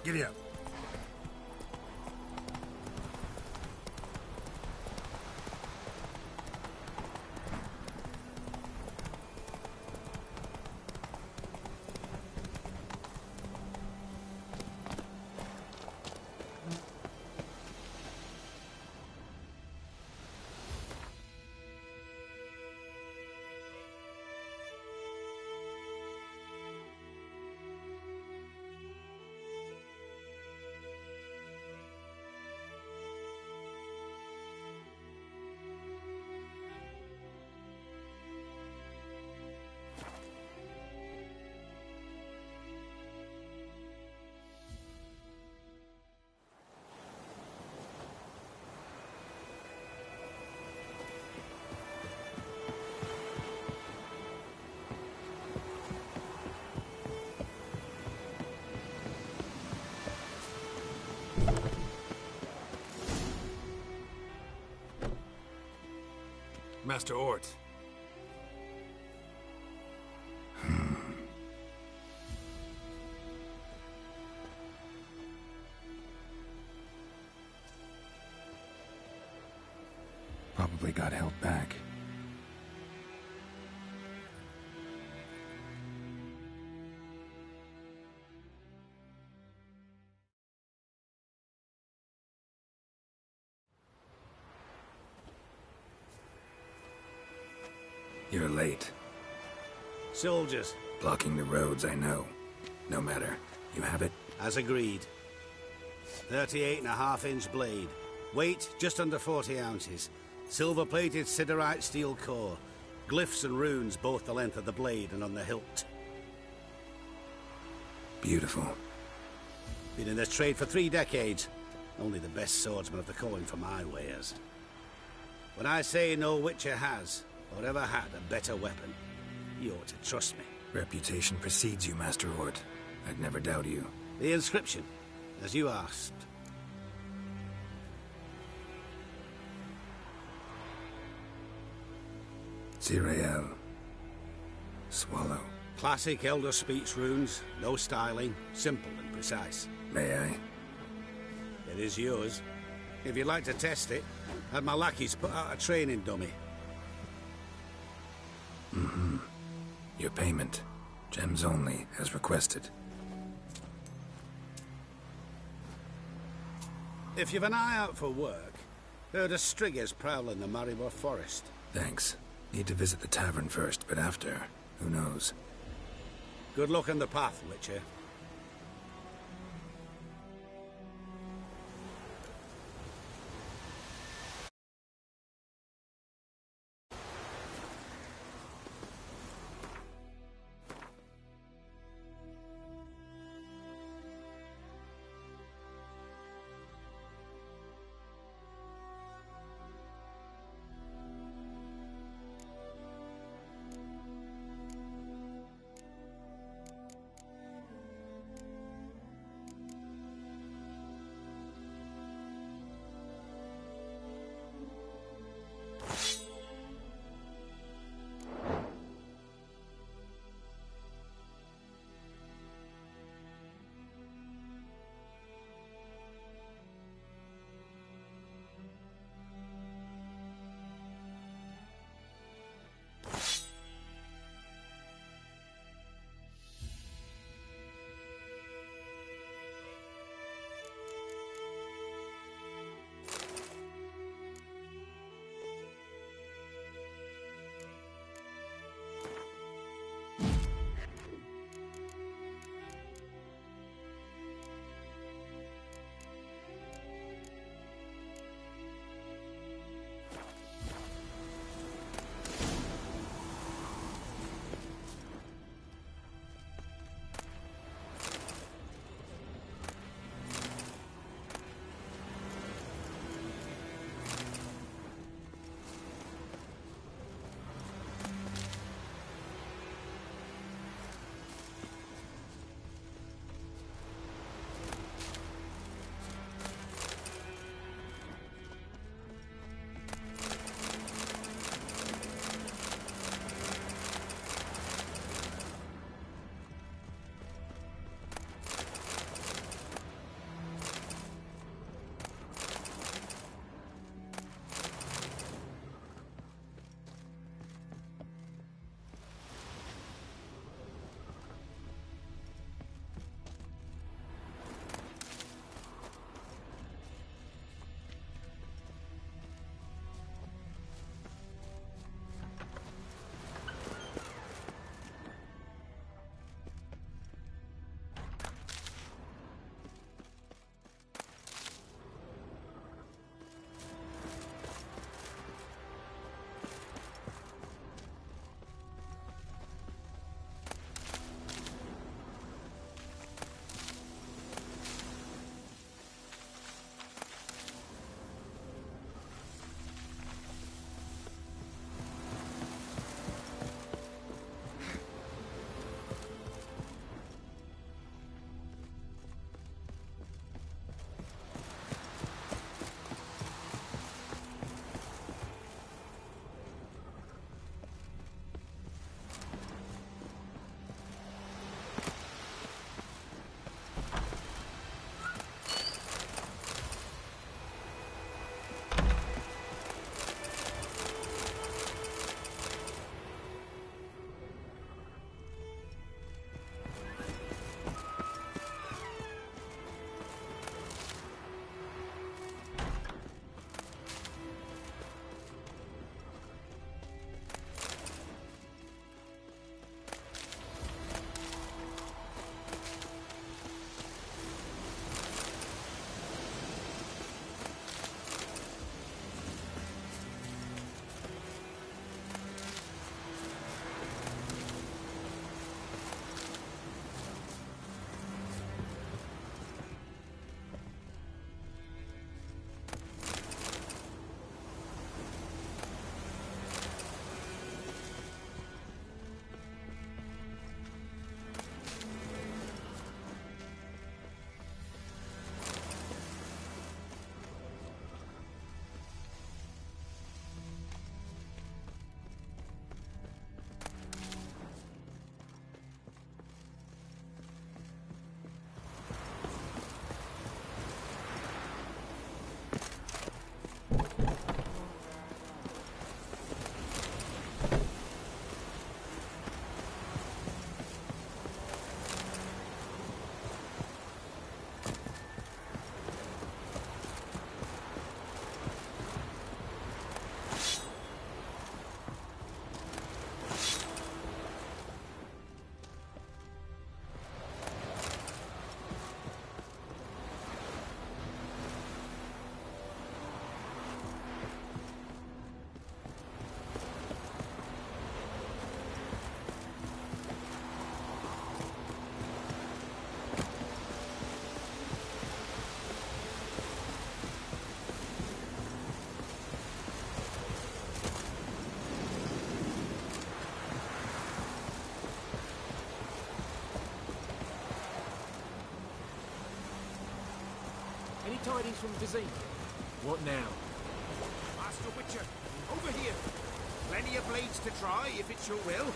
Giddy up. Master Ort. Probably got held back. You're late. Soldiers. Blocking the roads, I know. No matter. You have it? As agreed. 38.5-inch blade. Weight, just under 40 ounces. Silver-plated siderite steel core. Glyphs and runes both the length of the blade and on the hilt. Beautiful. Been in this trade for 3 decades. Only the best swordsmen have the calling for my wares. When I say no Witcher has, or ever had, a better weapon, you ought to trust me. Reputation precedes you, Master Ort. I'd never doubt you. The inscription, as you asked. Zirael. Swallow. Classic Elder Speech runes, no styling, simple and precise. May I? It is yours. If you'd like to test it, had my lackeys put out a training dummy. Mm-hmm. Your payment. Gems only, as requested. If you've an eye out for work, heard of Striggers prowling the Maribor forest. Thanks. Need to visit the tavern first, but after, who knows? Good luck on the path, Witcher. greetings from Vizine. What now? Master Witcher, over here. Plenty of blades to try, if it's your will.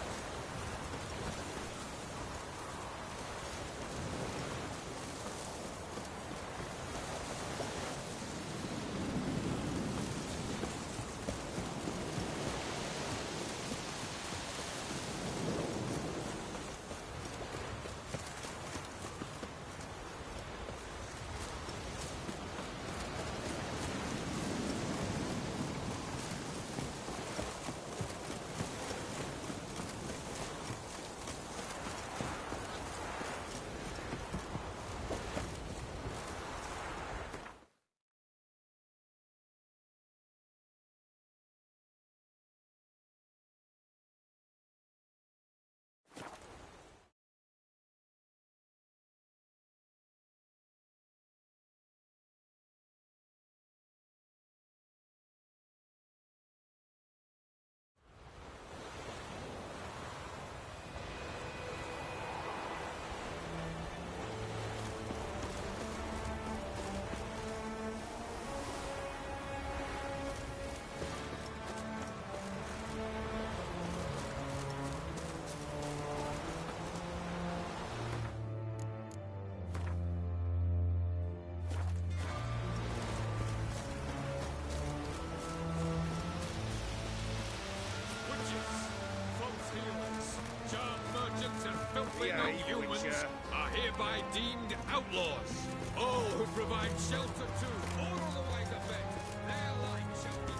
Humans are hereby deemed outlaws. All who provide shelter to or otherwise affect their life shall be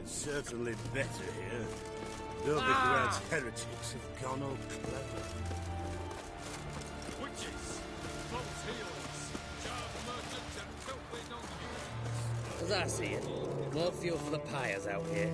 Certainly better here. Though the Grad's heretics have gone all clever. witches, false healers, child merchants, and filthy non-humans. As I see it, more fuel for the pyres out here.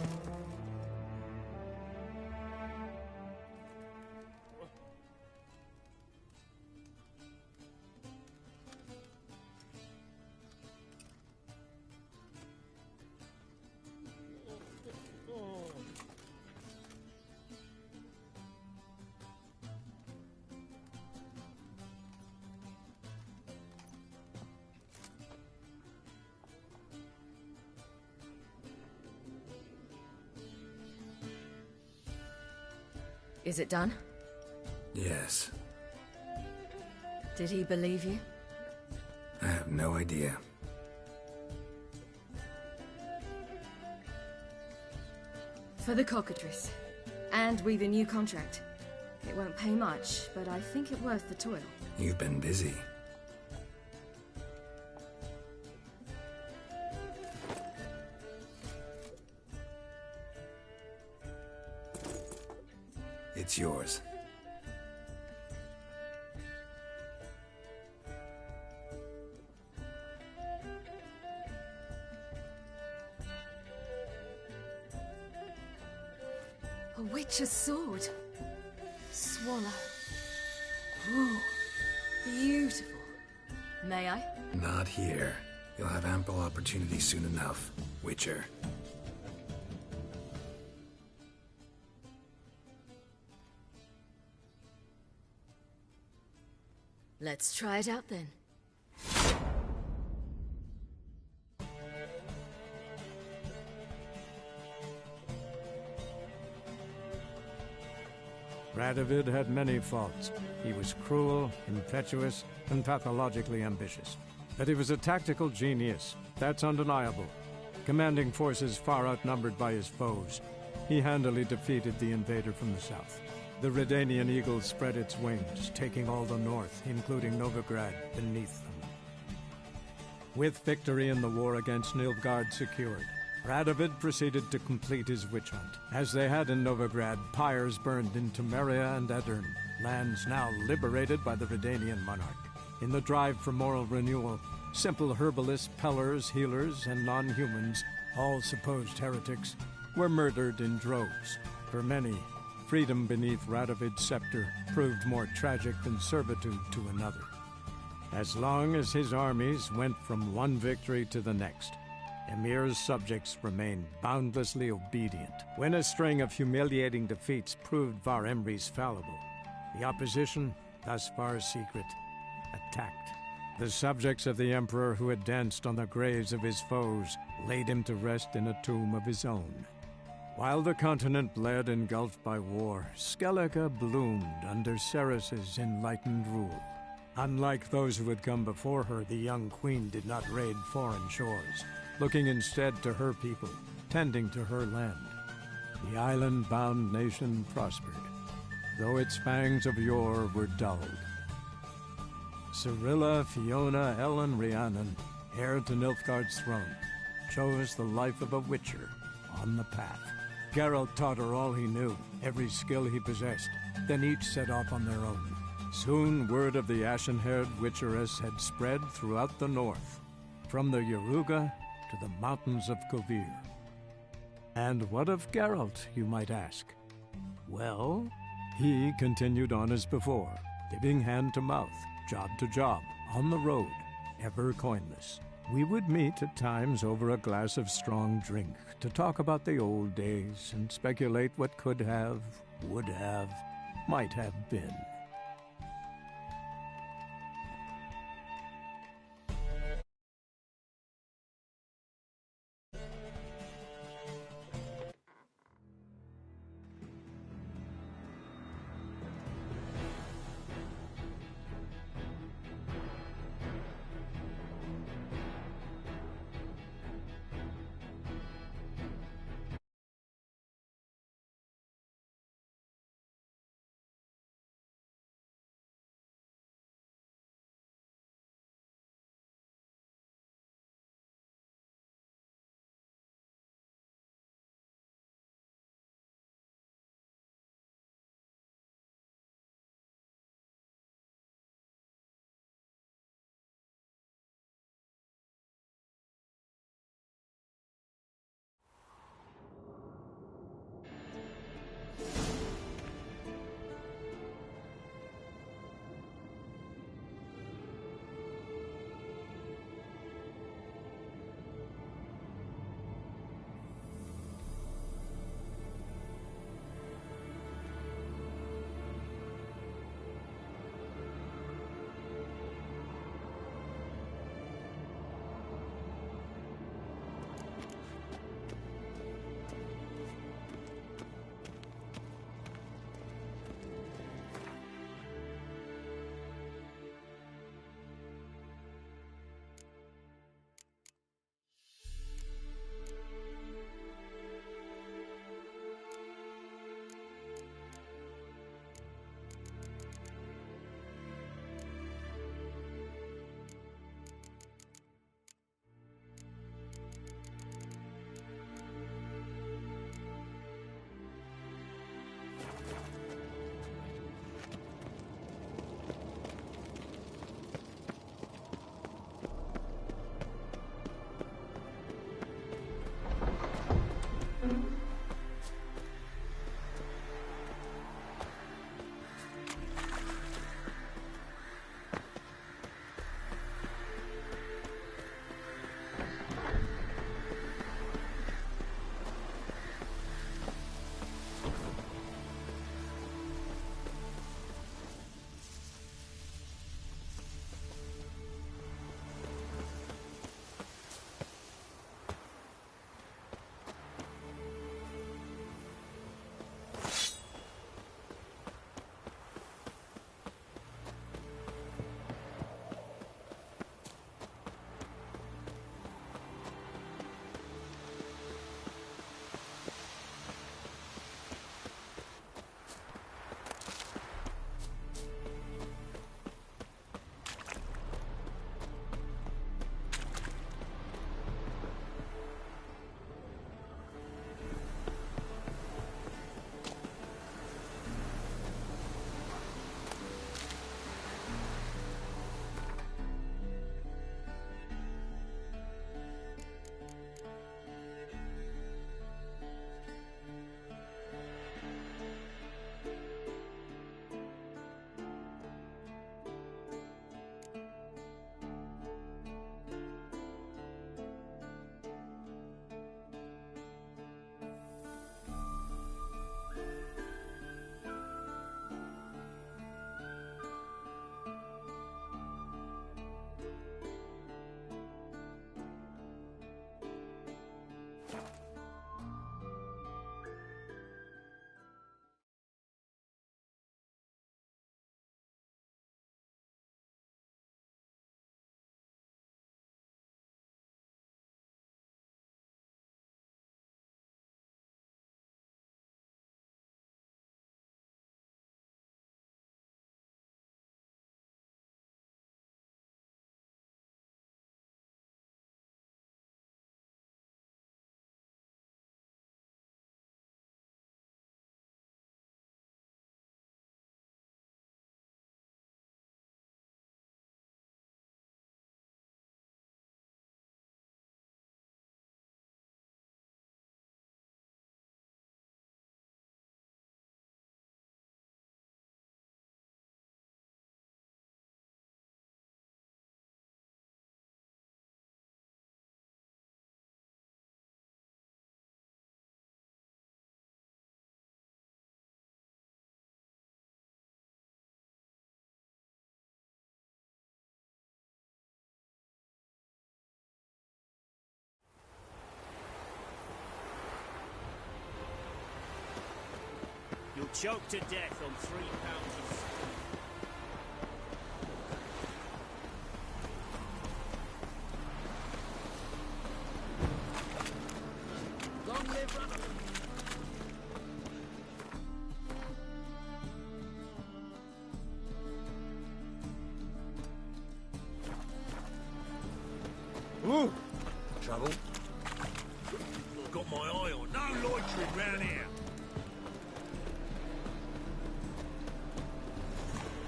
Is it done? Yes. Did he believe you? I have no idea. For the cockatrice. And with a new contract. It won't pay much, but I think it worth the toil. You've been busy. It's yours. A witch's sword. Swallow. Ooh, beautiful. May I? Not here. You'll have ample opportunity soon enough, Witcher. Let's try it out then. Radovid had many faults. He was cruel, impetuous, and pathologically ambitious. But he was a tactical genius. That's undeniable. Commanding forces far outnumbered by his foes, he handily defeated the invader from the south. The Redanian eagle spread its wings, taking all the north, including Novigrad, beneath them. With victory in the war against Nilfgaard secured, Radovid proceeded to complete his witch hunt. As they had in Novigrad, pyres burned in Temeria and Aedirn, lands now liberated by the Redanian monarch. In the drive for moral renewal, simple herbalists, pellers, healers, and non-humans, all supposed heretics, were murdered in droves. For many, freedom beneath Radovid's scepter proved more tragic than servitude to another. As long as his armies went from one victory to the next, Emir's subjects remained boundlessly obedient. When a string of humiliating defeats proved Var Emreis fallible, the opposition, thus far secret, attacked. The subjects of the Emperor who had danced on the graves of his foes laid him to rest in a tomb of his own. While the continent bled engulfed by war, Skellige bloomed under Ceres's enlightened rule. Unlike those who had come before her, the young queen did not raid foreign shores, looking instead to her people, tending to her land. The island-bound nation prospered, though its fangs of yore were dulled. Cirilla, Fiona, Ellen, Rhiannon, heir to Nilfgaard's throne, chose the life of a witcher on the path. Geralt taught her all he knew, every skill he possessed. Then each set off on their own. Soon word of the ashen-haired witcheress had spread throughout the north, from the Yaruga to the mountains of Kovir. And what of Geralt, you might ask? Well, he continued on as before, giving hand to mouth, job to job, on the road, ever coinless. We would meet at times over a glass of strong drink to talk about the old days and speculate what could have, would have, might have been. You'll choke to death on 3 pounds of... Long live Run. Ooh! Trouble? Got my eye on. No loitering round here.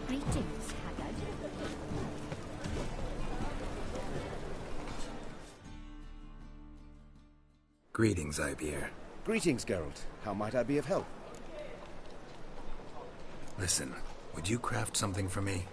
Greetings, Haggard. Greetings, Ibeer. Greetings, Geralt. How might I be of help? Listen, would you craft something for me?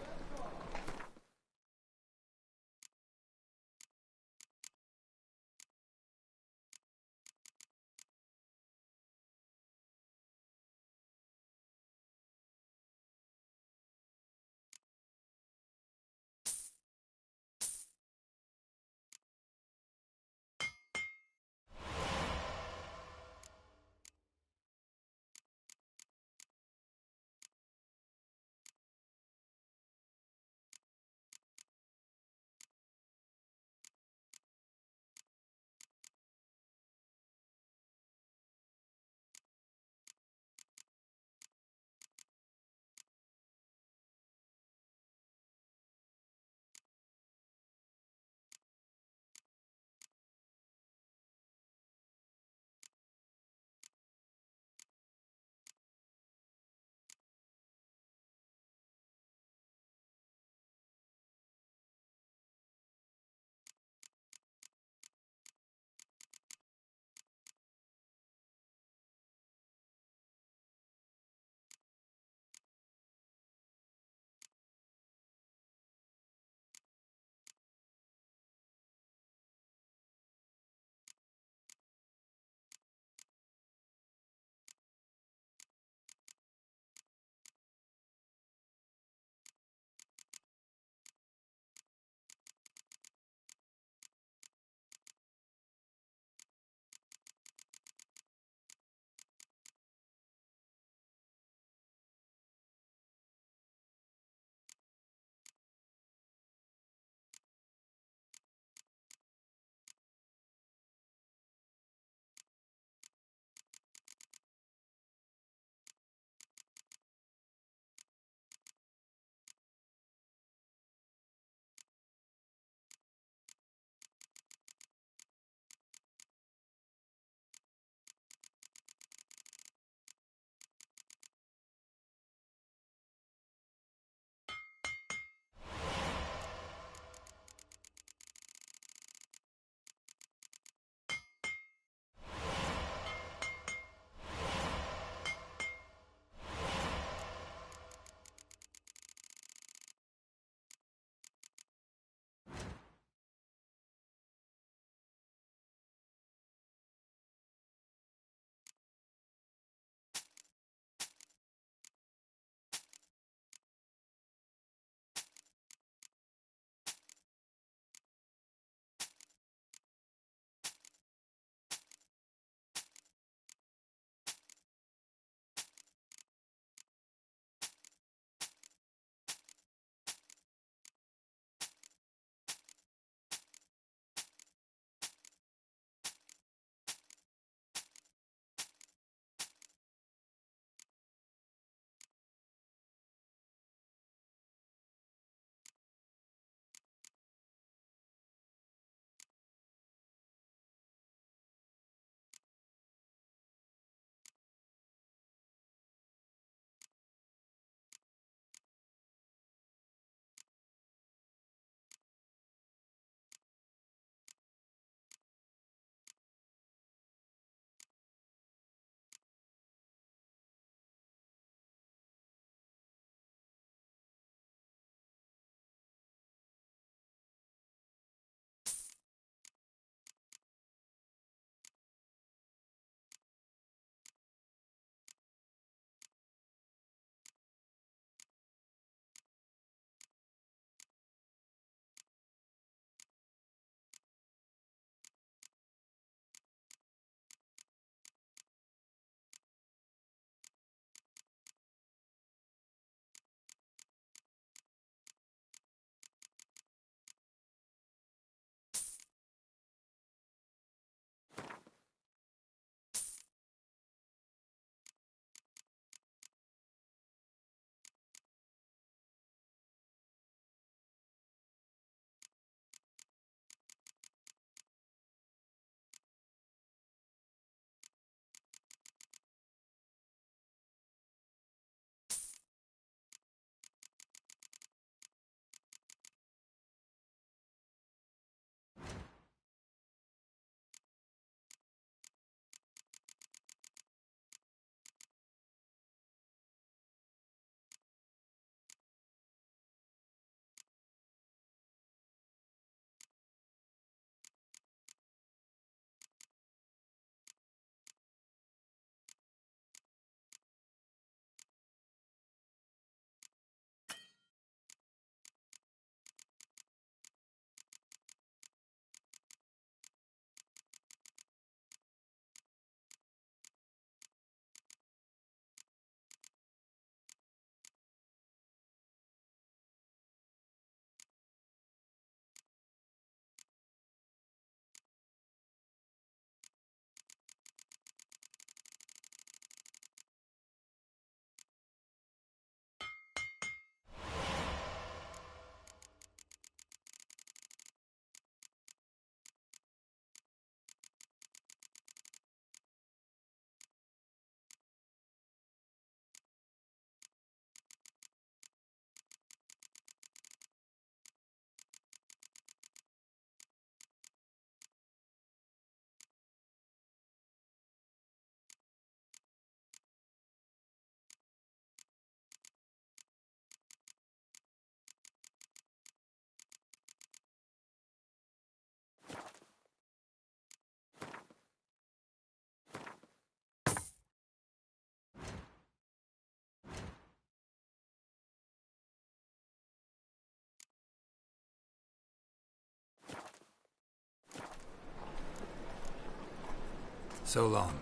So long.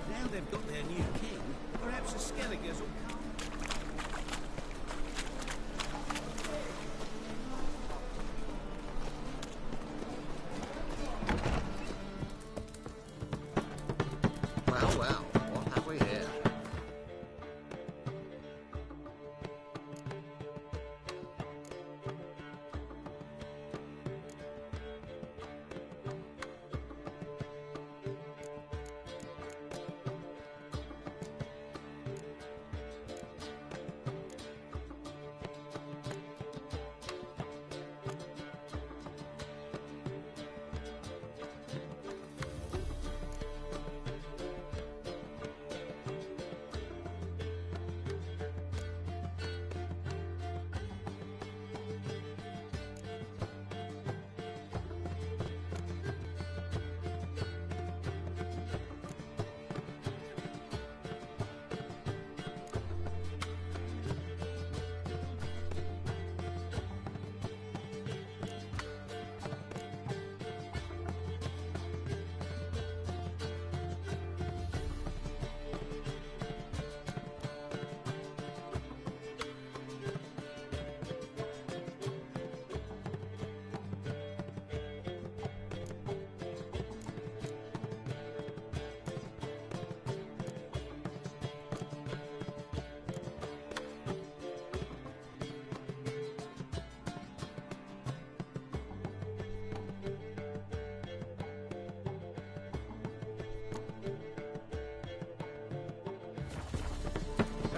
Now they've got their new king, perhaps the Skelligers will come. Well, well, what have we here?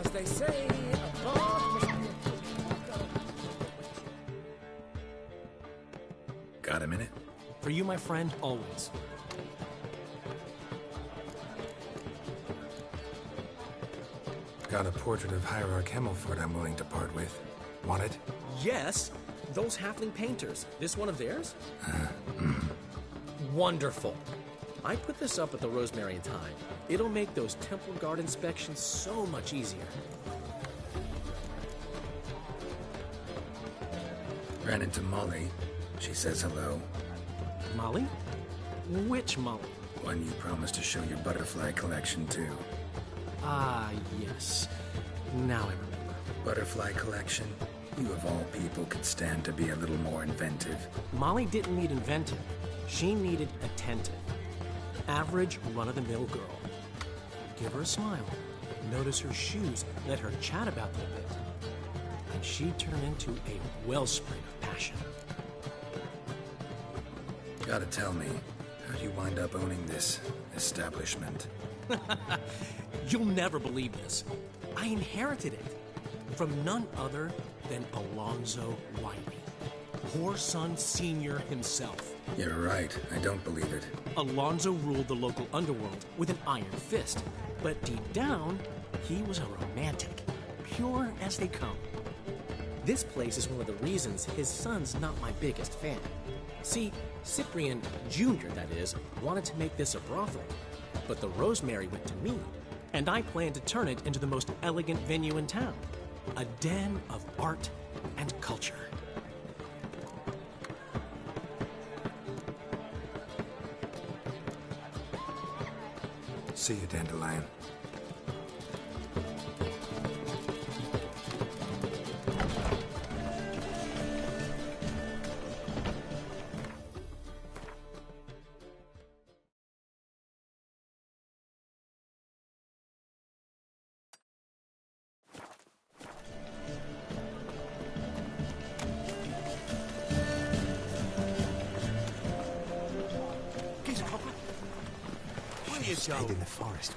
As they say, a bard must be Got a minute? For you, my friend, always. Got a portrait of Hierarch Hemmelford I'm willing to part with. Want it? Yes, those halfling painters. This one of theirs? Wonderful. I put this up at the Rosemary in time. It'll make those temple guard inspections so much easier. Ran into Molly. She says hello. Molly? Which Molly? One you promised to show your butterfly collection to. Ah, yes. Now I remember. Butterfly collection? You of all people could stand to be a little more inventive. Molly didn't need inventive. She needed attentive. Average, run-of-the-mill girl. Give her a smile. Notice her shoes. Let her chat about them a bit. And she'd turn into a wellspring of passion. Gotta tell me, how'd you wind up owning this establishment? You'll never believe this. I inherited it from none other than Alonzo Wiley, Whoreson Sr. himself. You're right, I don't believe it. Alonzo ruled the local underworld with an iron fist, but deep down, he was a romantic, pure as they come. This place is one of the reasons his son's not my biggest fan. See, Cyprian Jr., that is, wanted to make this a brothel, but the Rosemary went to me, and I planned to turn it into the most elegant venue in town, a den of art and culture. See you, Dandelion. Stayed in the forest.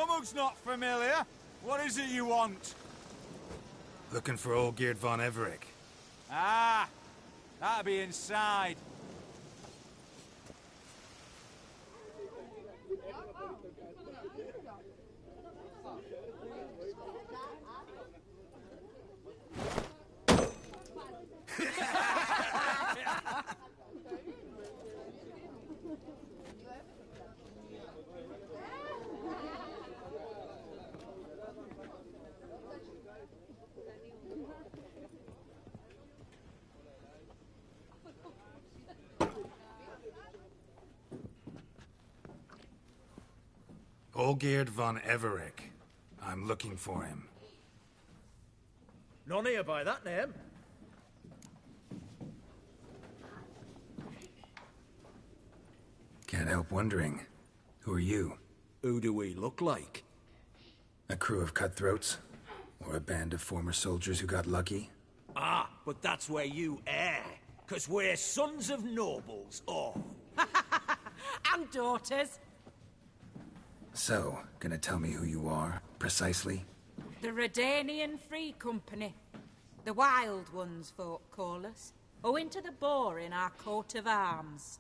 stomach's not familiar. What is it you want? Looking for Olgierd von Everec. Ah, that'll be inside. Olgierd von Everec. I'm looking for him. None here by that name. Can't help wondering. Who are you? Who do we look like? A crew of cutthroats? Or a band of former soldiers who got lucky? Ah, but that's where you err. 'Cause we're sons of nobles, all. And daughters. So, gonna tell me who you are, precisely? The Redanian Free Company. The Wild Ones, folk call us. Owing to the boar in our coat of arms.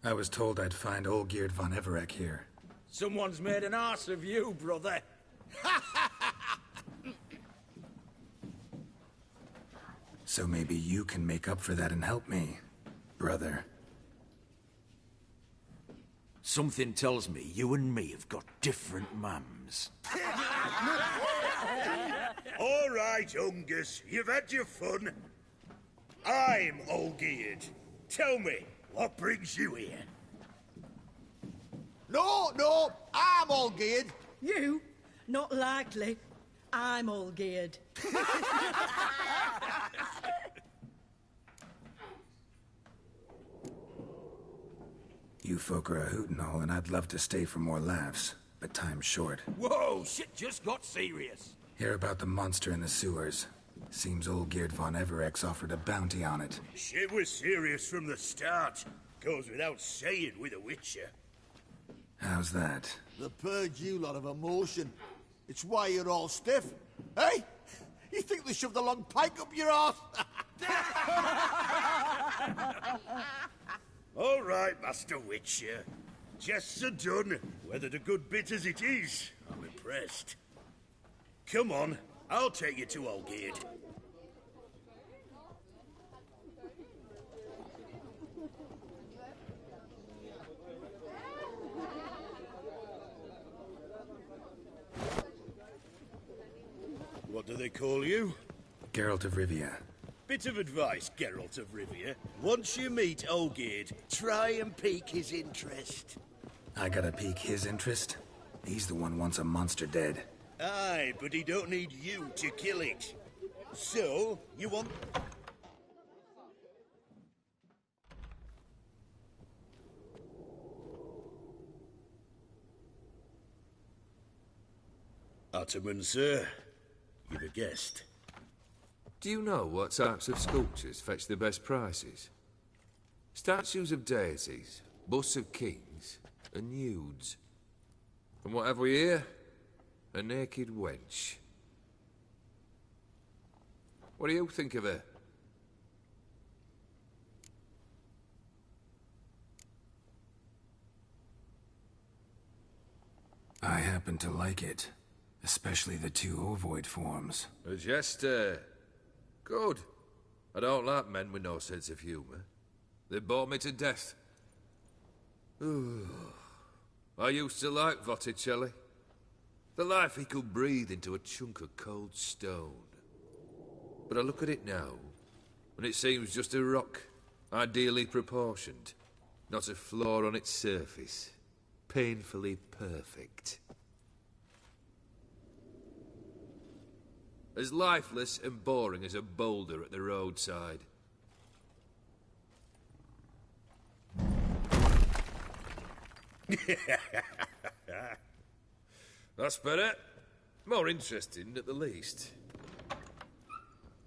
I was told I'd find Olgierd von Everec here. Someone's made an arse of you, brother. So maybe you can make up for that and help me, brother. Something tells me you and me have got different mums. All right, Ungus, you've had your fun. I'm Olgierd. Tell me, what brings you here? No, I'm Olgierd. You? Not likely. I'm Olgierd. You folk are a hoot and all, and I'd love to stay for more laughs, but time's short. Whoa, shit just got serious. Hear about the monster in the sewers. Seems Olgierd von Everec's offered a bounty on it. Shit was serious from the start. Goes without saying with a Witcher. How's that? The purge you lot of emotion. It's why you're all stiff. Hey? You think they shoved a long pike up your arse? All right, Master Witcher. Jests are done. Whether the good bit as it is, I'm impressed. Come on, I'll take you to Olgierd. What do they call you? Geralt of Rivia. Bit of advice, Geralt of Rivia. Once you meet Olgierd, try and pique his interest. I gotta pique his interest? He's the one wants a monster dead. Aye, but he don't need you to kill it. So, you want... Ottoman, sir. You've a guest. Do you know what types of sculptures fetch the best prices? Statues of deities, busts of kings, and nudes. And what have we here? A naked wench. What do you think of her? I happen to like it. Especially the two ovoid forms. A jester. Good. I don't like men with no sense of humour. They bore me to death. I used to like Botticelli. The life he could breathe into a chunk of cold stone. But I look at it now, and it seems just a rock, ideally proportioned. Not a flaw on its surface. Painfully perfect. As lifeless and boring as a boulder at the roadside. That's better. More interesting, at the least.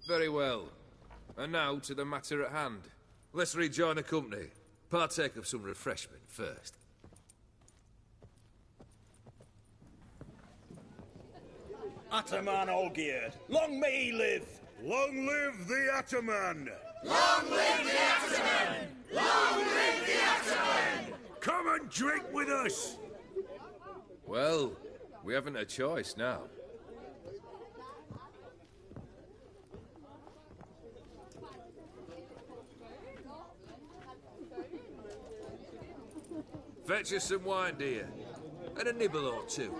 Very well. And now to the matter at hand. Let's rejoin the company. partake of some refreshment first. Ataman Olgierd, long may he live! Long live the Ataman! Long live the Ataman! Long live the Ataman! Come and drink with us! Well, we haven't a choice now. Fetch us some wine, dear. And a nibble or two.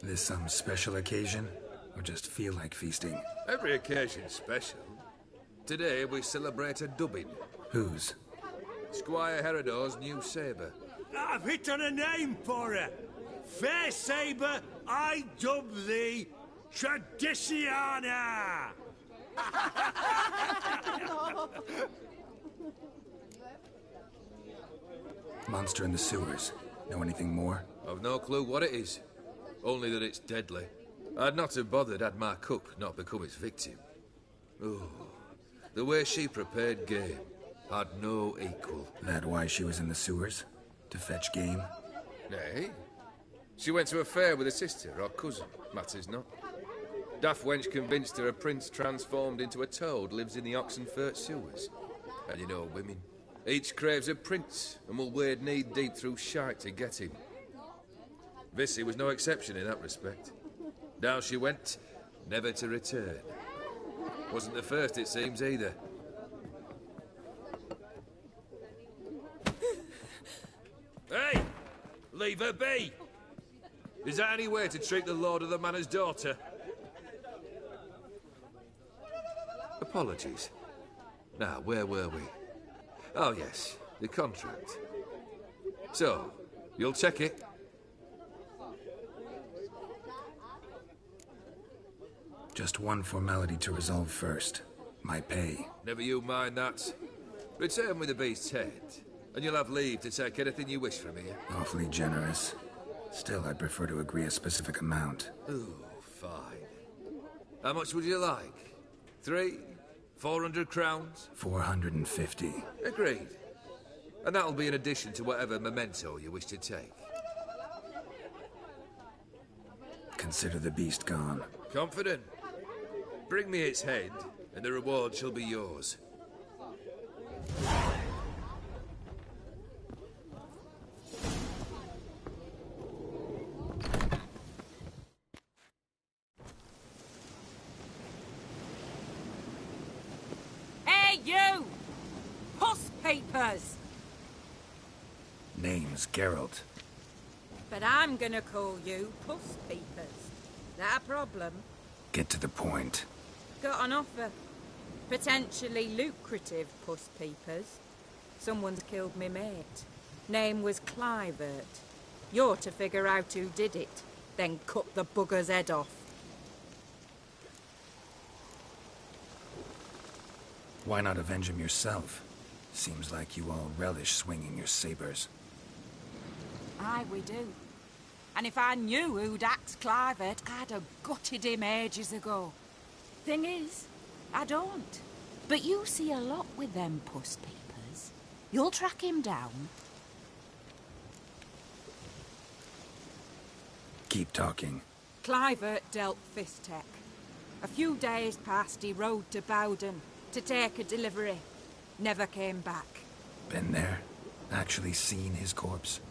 This some special occasion? Or just feel like feasting? Every occasion's special. Today we celebrate a dubbing. Whose? Squire Herodor's new sabre. I've hit on a name for her. Fair sabre, I dub thee Tradiciana! Monster in the sewers. Know anything more? I've no clue what it is. Only that it's deadly. I'd not have bothered had my cook not become its victim. Oh, the way she prepared game had no equal. That why she was in the sewers? To fetch game? Nay. She went to a fair with a sister or cousin, matters not. Daft wench convinced her a prince transformed into a toad lives in the Oxenfurt sewers. And you know women. Each craves a prince and will wade knee-deep through shite to get him. Vissy was no exception in that respect. Down she went, never to return. Wasn't the first, it seems, either. Hey! Leave her be! Is that any way to treat the lord of the manor's daughter? Apologies. Now, where were we? Oh, yes, the contract. So, you'll check it? Just one formality to resolve first. My pay. Never you mind that. Return with the beast's head, and you'll have leave to take anything you wish from here. Awfully generous. Still, I'd prefer to agree a specific amount. Ooh, fine. How much would you like? 300? 400 crowns? 450. Agreed. And that'll be in addition to whatever memento you wish to take. Consider the beast gone. Confident? Bring me its head, and the reward shall be yours. Hey, you! Puss papers! Name's Geralt. But I'm gonna call you Puss Peepers. That a problem? Get to the point. Got an offer. Potentially lucrative Puss Peepers. Someone's killed me mate. Name was Clivert. You're to figure out who did it, then cut the bugger's head off. Why not avenge him yourself? Seems like you all relish swinging your sabers. Aye, we do. And if I knew who'd axed Clivert, I'd have gutted him ages ago. Thing is, I don't. But you see a lot with them Puss Peepers. You'll track him down. Keep talking. Clivert dealt Fistech. A few days past, he rode to Bowden to take a delivery. Never came back. Been there? Actually seen his corpse?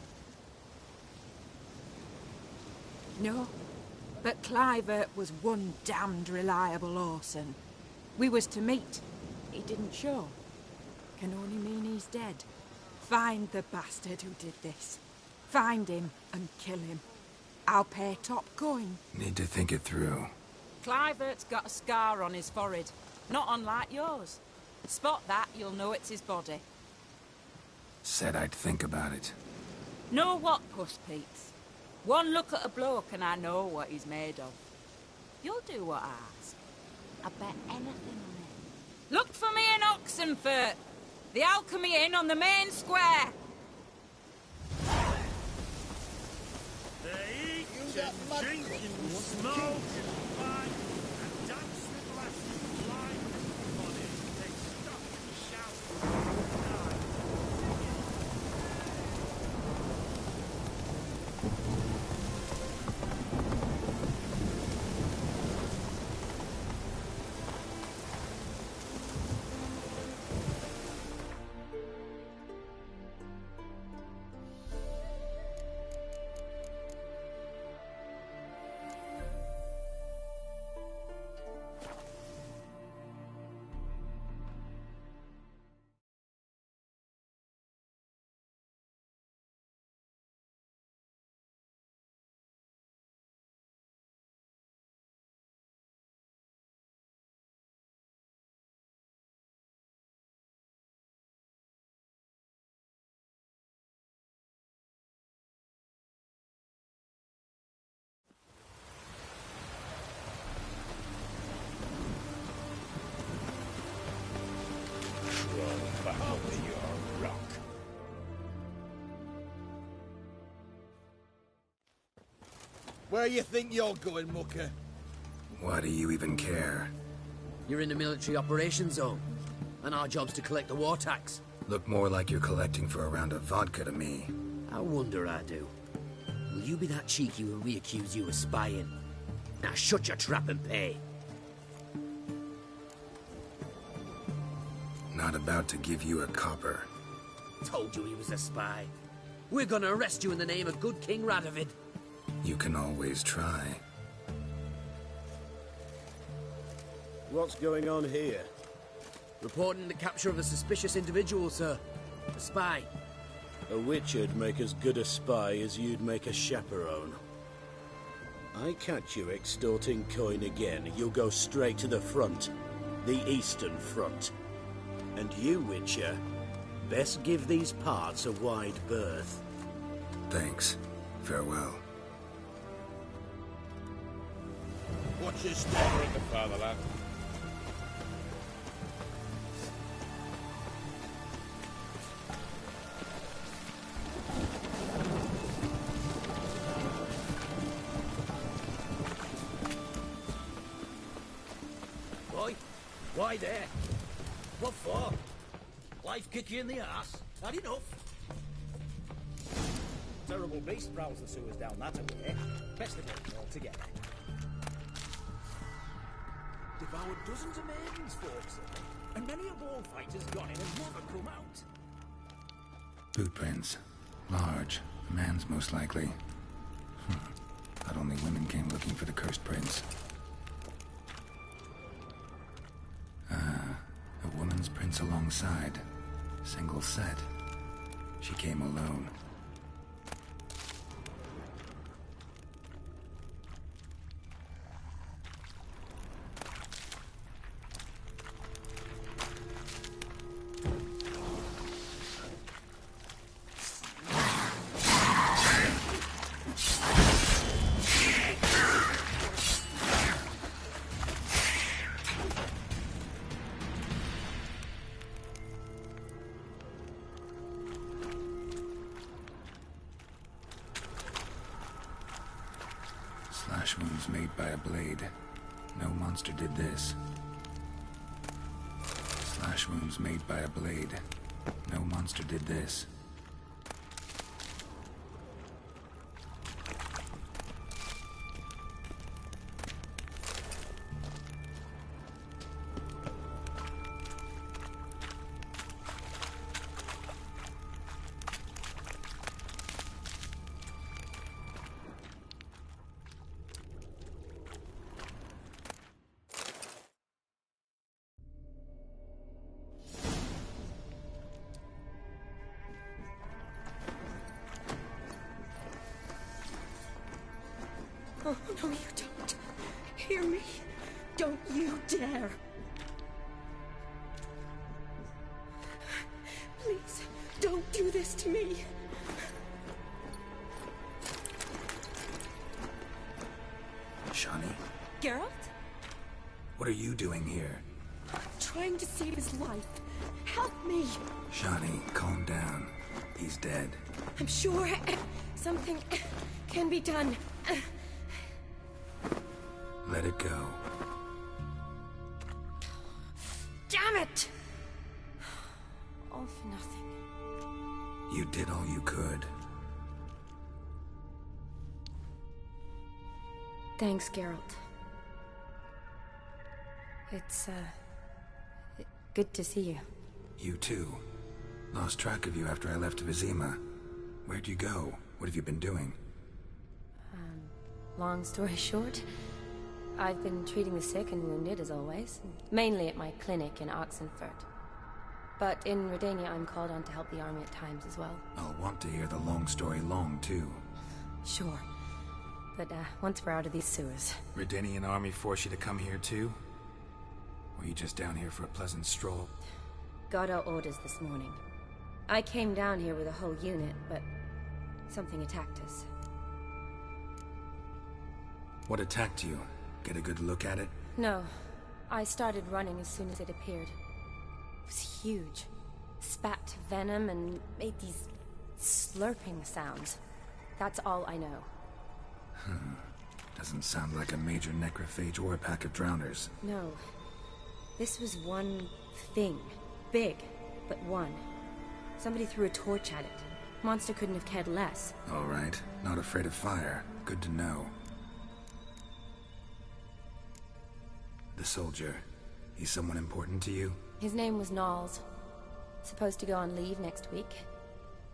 No, but Clivert was one damned reliable horseman. We was to meet. He didn't show. Can only mean he's dead. Find the bastard who did this. Find him and kill him. I'll pay top coin. Need to think it through. Clivert's got a scar on his forehead, not unlike yours. Spot that, you'll know it's his body. Said I'd think about it. Know what, Puss Peeps? One look at a bloke and I know what he's made of. You'll do what I ask. I bet anything on it. Look for me in Oxenfurt. The Alchemy Inn on the main square. eating, drinking, smoking, wine, and dance with lasses blind with money. They stop and shout. Where you think you're going, mucker? Why do you even care? You're in the military operations zone, and our job's to collect the war tax. Look more like you're collecting for a round of vodka to me. I wonder I do. Will you be that cheeky when we accuse you of spying? Now shut your trap and pay. Not about to give you a copper. Told you he was a spy. We're gonna arrest you in the name of good King Radovid. You can always try. What's going on here? Reporting the capture of a suspicious individual, sir. A spy. A witcher'd make as good a spy as you'd make a chaperone. I catch you extorting coin again, you'll go straight to the front. The Eastern Front. And you, Witcher, best give these parts a wide berth. Thanks. Farewell. Watch your step. In the fatherland. Boy, why there? What for? Life kick you in the ass? Had enough? Terrible beast prowls the sewers down that way. Best of it altogether. Devoured dozens of maidens, folks, and many a ball fighter's gone in and never come out. Boot prints. Large. A man's most likely. Thought only women came looking for the cursed prince. A woman's prints alongside. Single set. She came alone. Slash wounds made by a blade. No monster did this. Slash wounds made by a blade. No monster did this. Oh, no, you don't. Hear me. Don't you dare. Please, don't do this to me. Shani? Geralt? What are you doing here? Trying to save his life. Help me. Shani, calm down. He's dead. I'm sure something can be done. Let it go. Damn it! All for nothing. You did all you could. Thanks, Geralt. It's, good to see you. You too. Lost track of you after I left Vizima. Where'd you go? What have you been doing? Long story short, I've been treating the sick and wounded, as always. Mainly at my clinic in Oxenfurt. But in Redania, I'm called on to help the army at times as well. I'll want to hear the long story long, too. Sure. But, once we're out of these sewers... Redanian army force you to come here, too? Or are you just down here for a pleasant stroll? Got our orders this morning. I came down here with a whole unit, but... something attacked us. What attacked you? Get a good look at it? No. I started running as soon as it appeared. It was huge. Spat venom and made these slurping sounds. That's all I know. Doesn't sound like a major necrophage or a pack of drowners. No. This was one thing. Big, but one. Somebody threw a torch at it. Monster couldn't have cared less. All right. Not afraid of fire. Good to know. The soldier. He's someone important to you? His name was Knowles. Supposed to go on leave next week.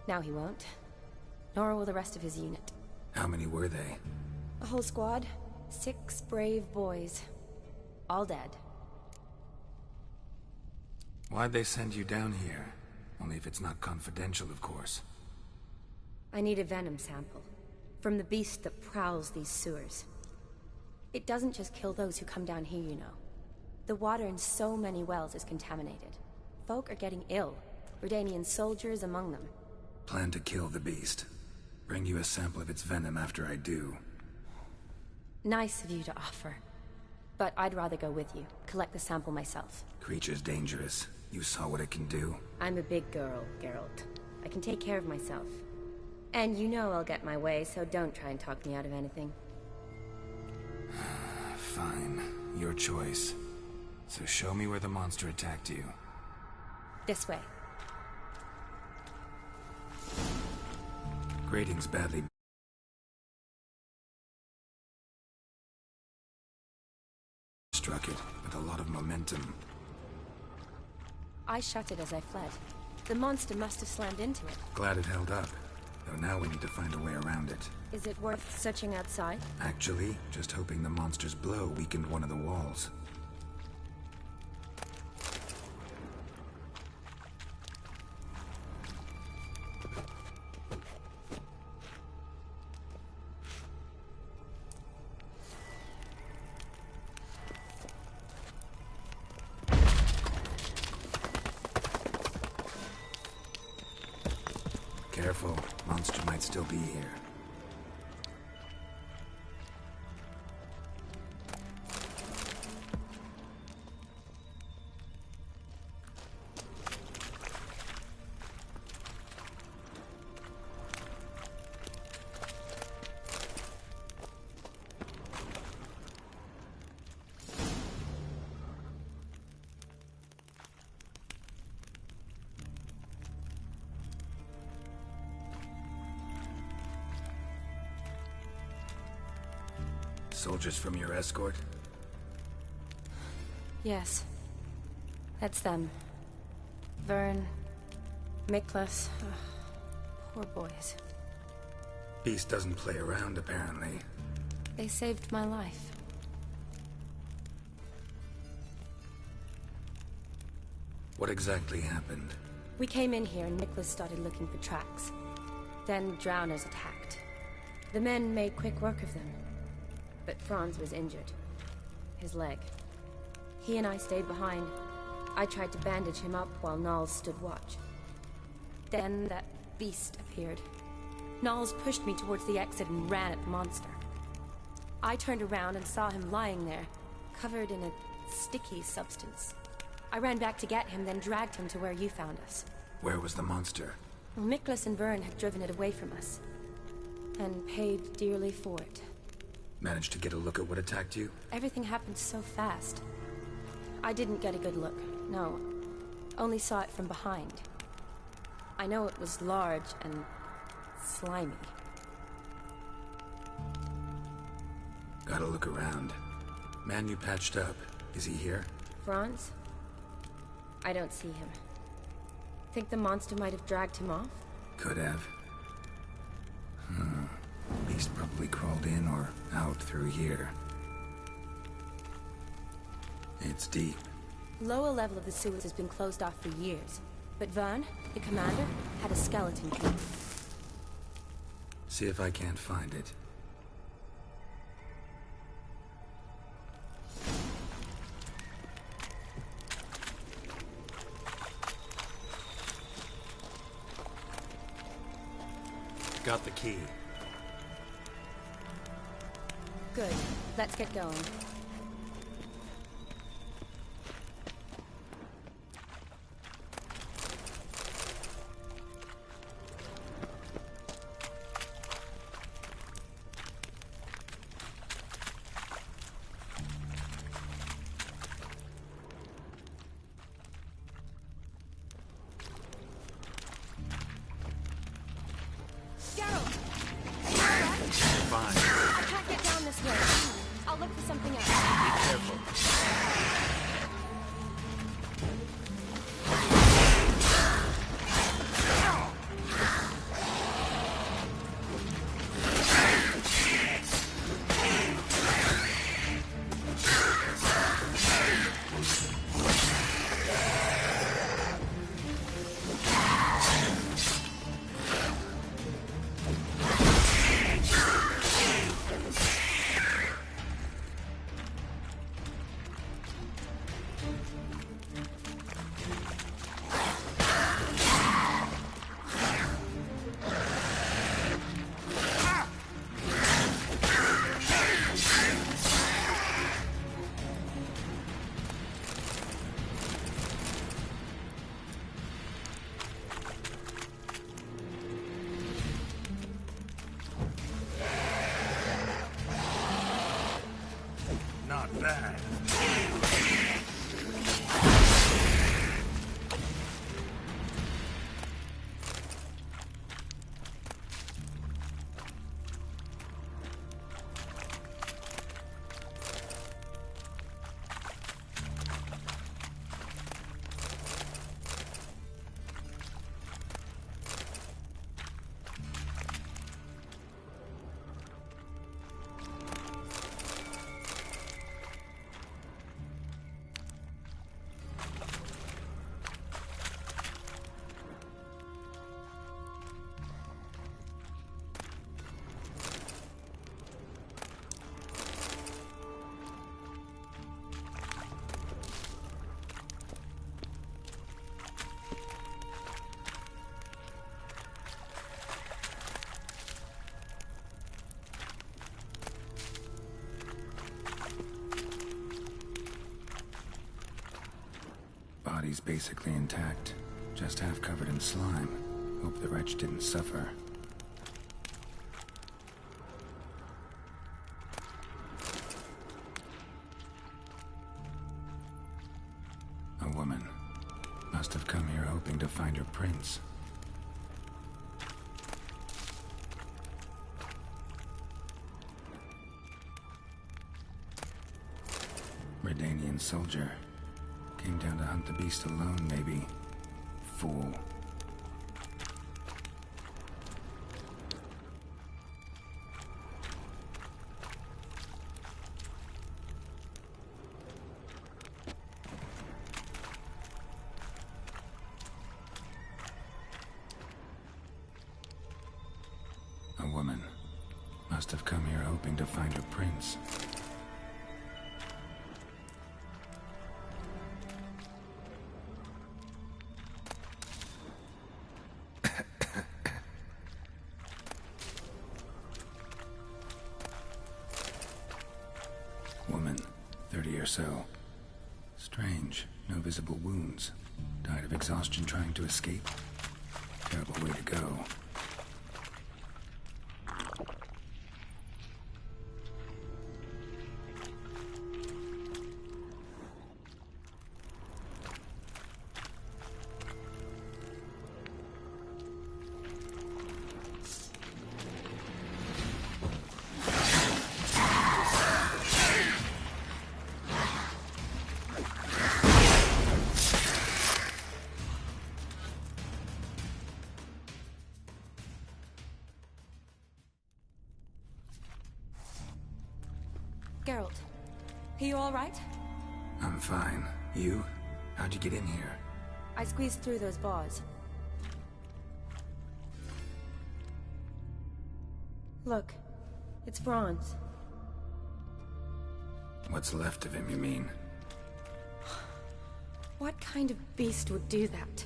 Now he won't. Nor will the rest of his unit. How many were they? A whole squad. 6 brave boys. All dead. Why'd they send you down here? Only if it's not confidential, of course. I need a venom sample. From the beast that prowls these sewers. It doesn't just kill those who come down here, you know. The water in so many wells is contaminated. Folk are getting ill. Redanian soldiers among them. Plan to kill the beast. Bring you a sample of its venom after I do. Nice of you to offer. But I'd rather go with you. Collect the sample myself. Creature's dangerous. You saw what it can do. I'm a big girl, Geralt. I can take care of myself. And you know I'll get my way, so don't try and talk me out of anything. Fine. Your choice. So show me where the monster attacked you. This way. Grading's badly... struck it, with a lot of momentum. I shut it as I fled. The monster must have slammed into it. Glad it held up. Though now we need to find a way around it. Is it worth searching outside? Actually, just hoping the monster's blow weakened one of the walls. Careful, monster might still be here. Soldiers from your escort? Yes. That's them. Vern, Miklas. Poor boys. Beast doesn't play around, apparently. They saved my life. What exactly happened? We came in here and Miklas started looking for tracks. Then drowners attacked. The men made quick work of them. But Franz was injured. His leg. He and I stayed behind. I tried to bandage him up while Knowles stood watch. Then that beast appeared. Knowles pushed me towards the exit and ran at the monster. I turned around and saw him lying there, covered in a sticky substance. I ran back to get him, then dragged him to where you found us. Where was the monster? Well, Miklas and Vern had driven it away from us. And paid dearly for it. Managed to get a look at what attacked you? Everything happened so fast. I didn't get a good look, no. Only saw it from behind. I know it was large and slimy. Gotta look around. Man you patched up. Is he here? Franz? I don't see him. Think the monster might have dragged him off? Could have. Beast probably crawled in or out through here. It's deep. Lower level of the sewers has been closed off for years. But Vern, the commander, had a skeleton key. See if I can't find it. Got the key. Good. Let's get going. Not bad. Body's basically intact, just half covered in slime. Hope the wretch didn't suffer. A woman. Must have come here hoping to find her prince. Redanian soldier. Came down to hunt the beast alone, maybe. Fool. A woman. Must have come here hoping to find her prince. Woman, 30 or so. Strange, no visible wounds. Died of exhaustion trying to escape. Terrible way to go. Geralt, are you all right? I'm fine. You? How'd you get in here? I squeezed through those bars. Look, it's Franz. What's left of him, you mean? What kind of beast would do that?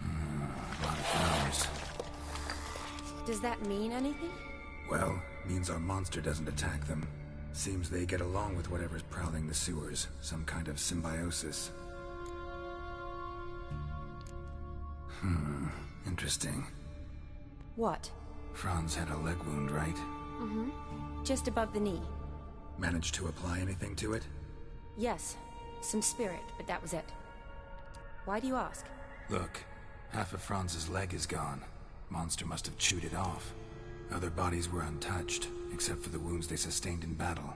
A lot of flowers. Does that mean anything? Well, means our monster doesn't attack them. Seems they get along with whatever's prowling the sewers. Some kind of symbiosis. Interesting. What? Franz had a leg wound, right? Mm-hmm. Just above the knee. Managed to apply anything to it? Yes. Some spirit, but that was it. Why do you ask? Look, half of Franz's leg is gone. Monster must have chewed it off. Other bodies were untouched, except for the wounds they sustained in battle.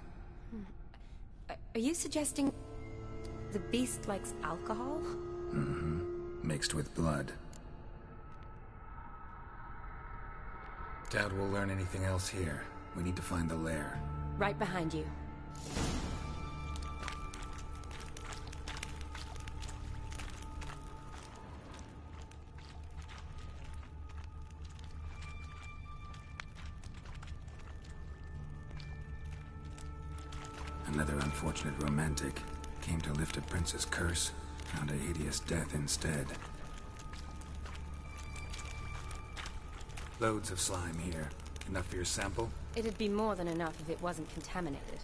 Are you suggesting the beast likes alcohol? Mm-hmm. Mixed with blood. Doubt we'll learn anything else here. We need to find the lair. Right behind you. Another unfortunate romantic. Came to lift a prince's curse, found a hideous death instead. Loads of slime here. Enough for your sample? It'd be more than enough if it wasn't contaminated.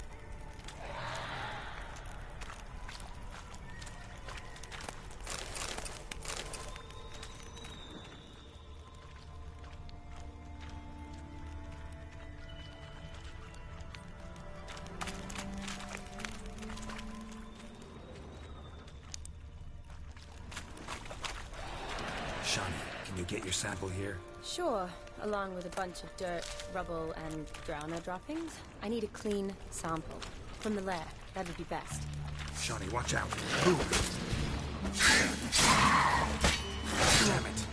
Shawnee, can you get your sample here? Sure, along with a bunch of dirt, rubble, and drowner droppings. I need a clean sample. From the lair, that would be best. Shawnee, watch out. Move! Damn it.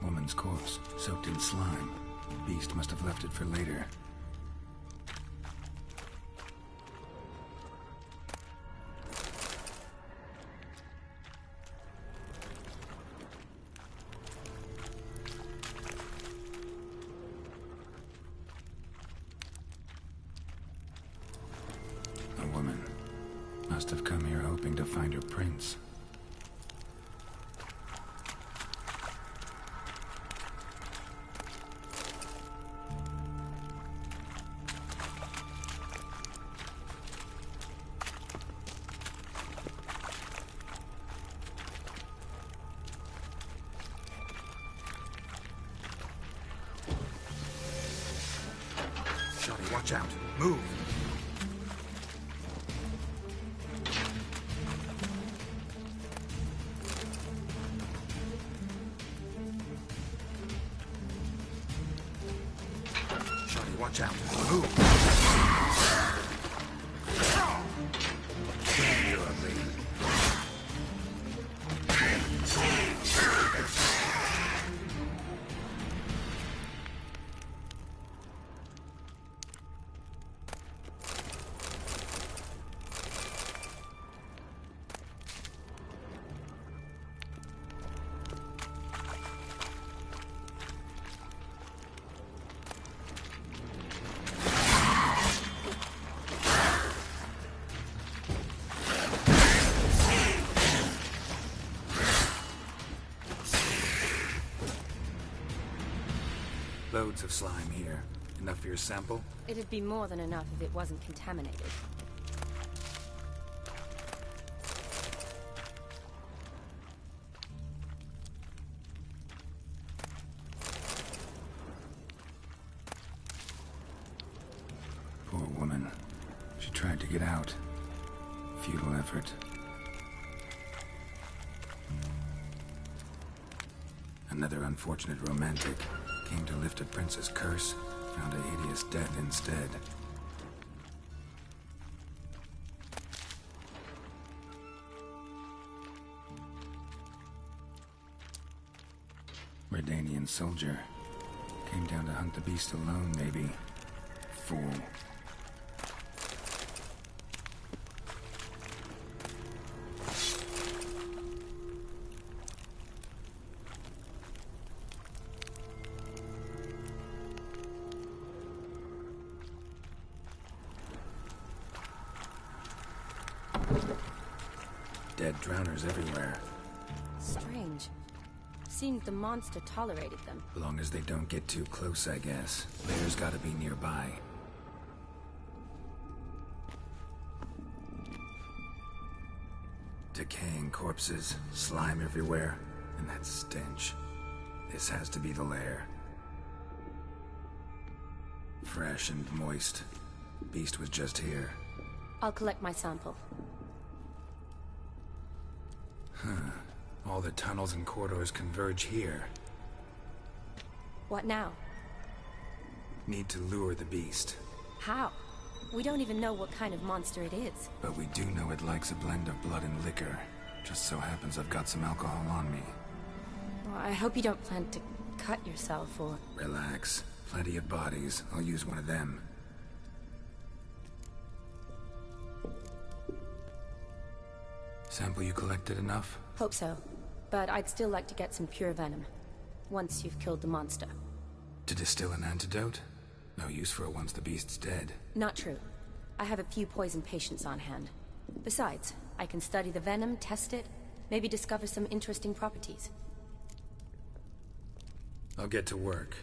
Woman's corpse, soaked in slime. Beast must have left it for later. A woman. Must have come here hoping to find her prince. Watch out. Move. Shawty, watch out. Move. Damn you, ugly. Loads of slime here. Enough for your sample? It'd be more than enough if it wasn't contaminated. Poor woman. She tried to get out. Futile effort. Another unfortunate romantic came to lift a prince's curse, found a hideous death instead. Redanian soldier. Came down to hunt the beast alone, maybe. Fool. Dead drowners everywhere. Strange. Seemed the monster tolerated them. As long as they don't get too close, I guess. Lair's gotta be nearby. Decaying corpses, slime everywhere, and that stench. This has to be the lair. Fresh and moist. Beast was just here. I'll collect my sample. Huh. All the tunnels and corridors converge here. What now? Need to lure the beast. How? We don't even know what kind of monster it is. But we do know it likes a blend of blood and liquor. Just so happens I've got some alcohol on me. Well, I hope you don't plan to cut yourself or... Relax. Plenty of bodies. I'll use one of them. Sample you collected enough? Hope so. But I'd still like to get some pure venom. Once you've killed the monster. To distill an antidote? No use for it once the beast's dead. Not true. I have a few poison patients on hand. Besides, I can study the venom, test it, maybe discover some interesting properties. I'll get to work.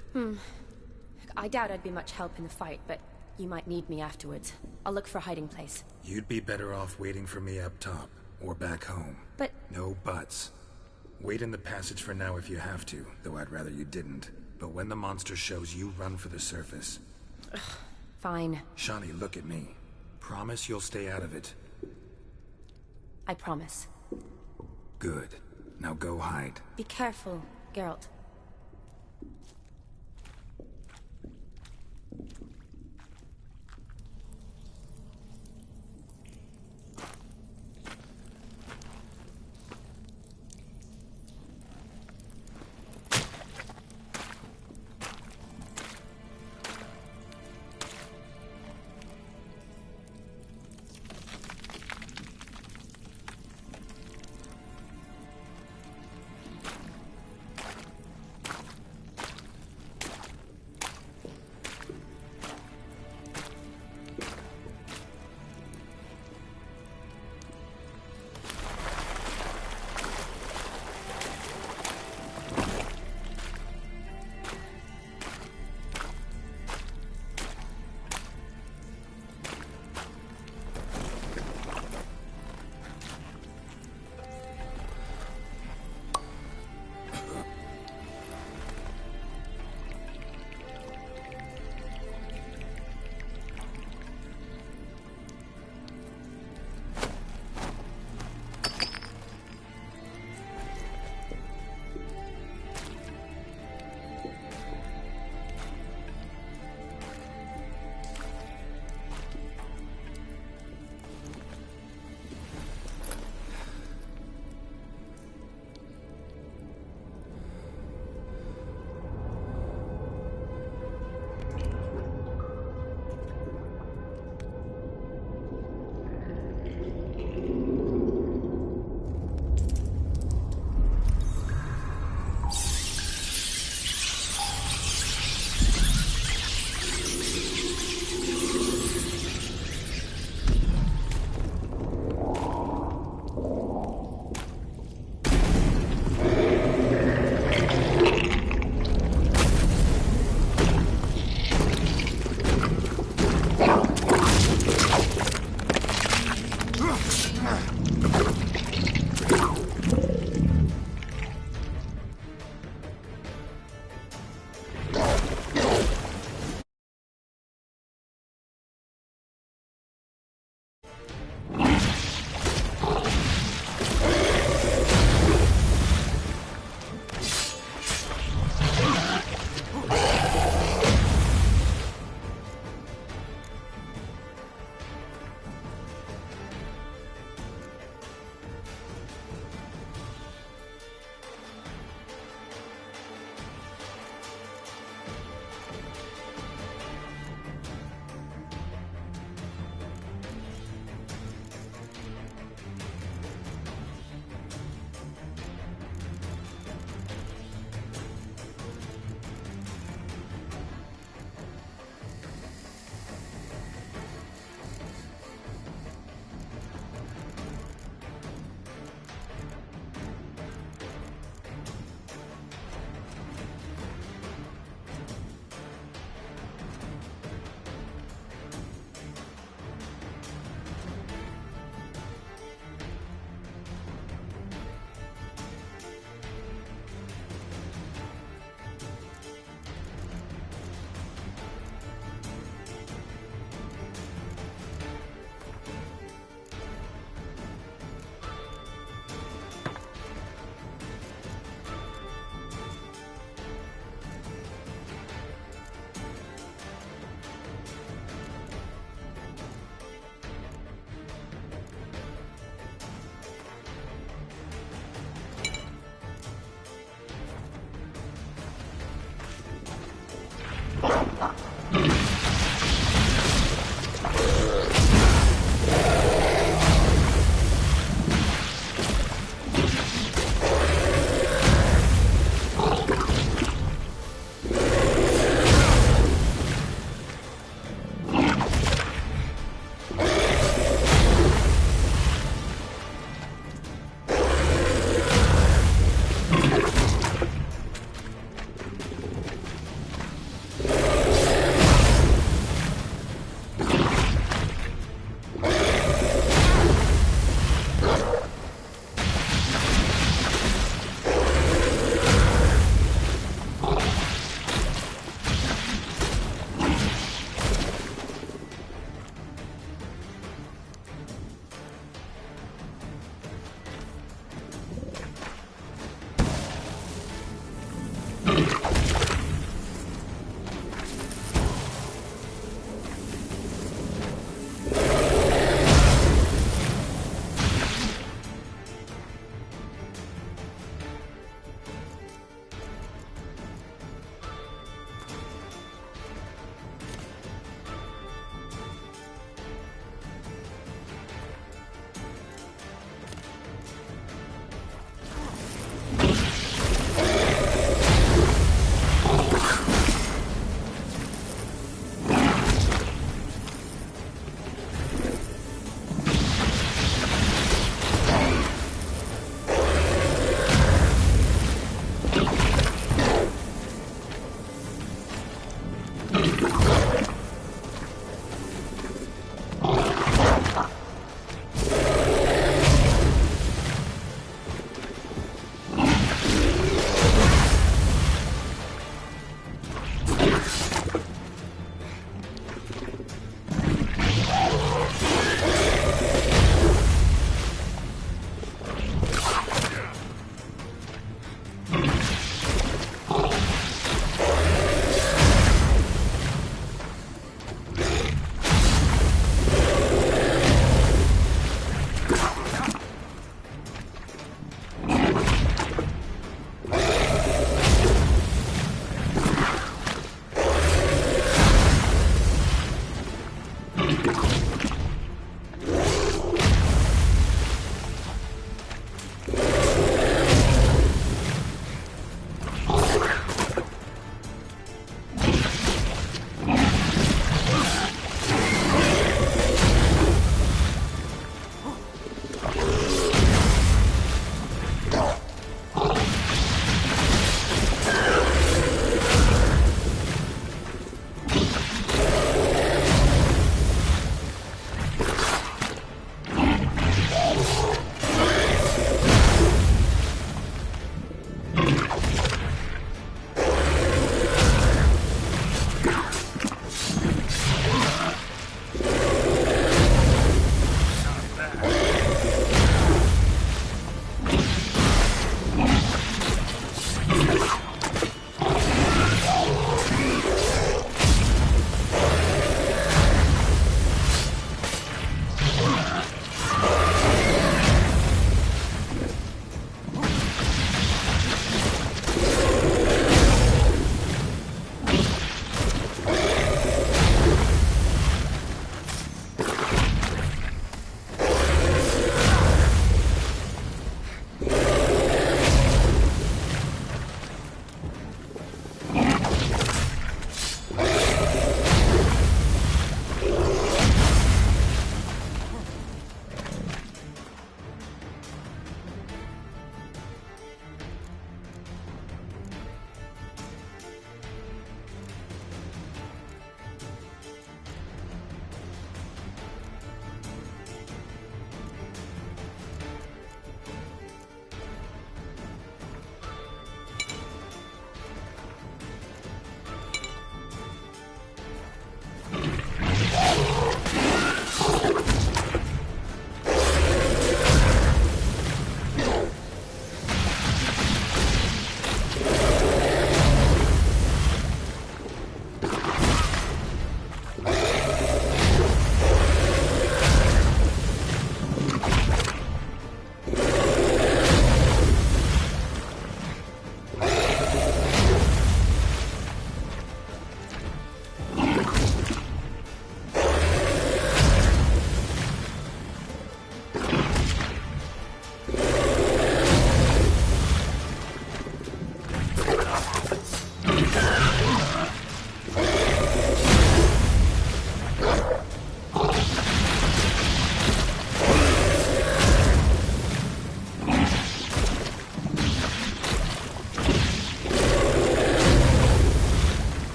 I doubt I'd be much help in the fight, but you might need me afterwards. I'll look for a hiding place. You'd be better off waiting for me up top, or back home. But... No buts. Wait in the passage for now if you have to, though I'd rather you didn't. But when the monster shows, you run for the surface. Fine. Shawnee, look at me. Promise you'll stay out of it. I promise. Good. Now go hide. Be careful, Geralt.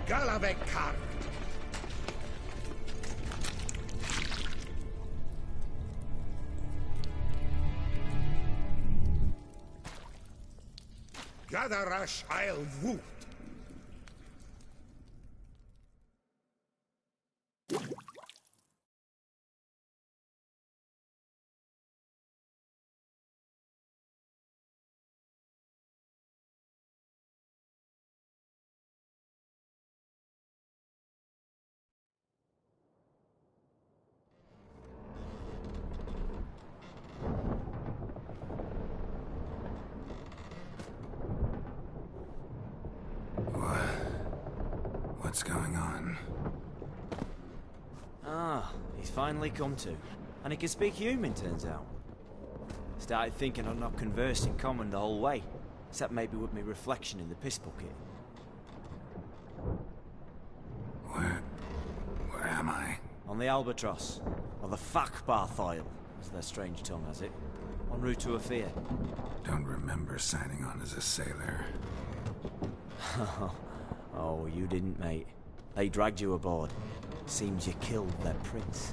Galavekar. Gadarash I'll woot. What's going on? Ah, he's finally come to. And he can speak human, turns out. Started thinking I'd not conversed in common the whole way, except maybe with my reflection in the piss bucket. Where am I? On the Albatross, or the Fakbarthoil, as their strange tongue has it, en route to Afir. Don't remember signing on as a sailor. Oh, you didn't, mate. They dragged you aboard. Seems you killed their prince.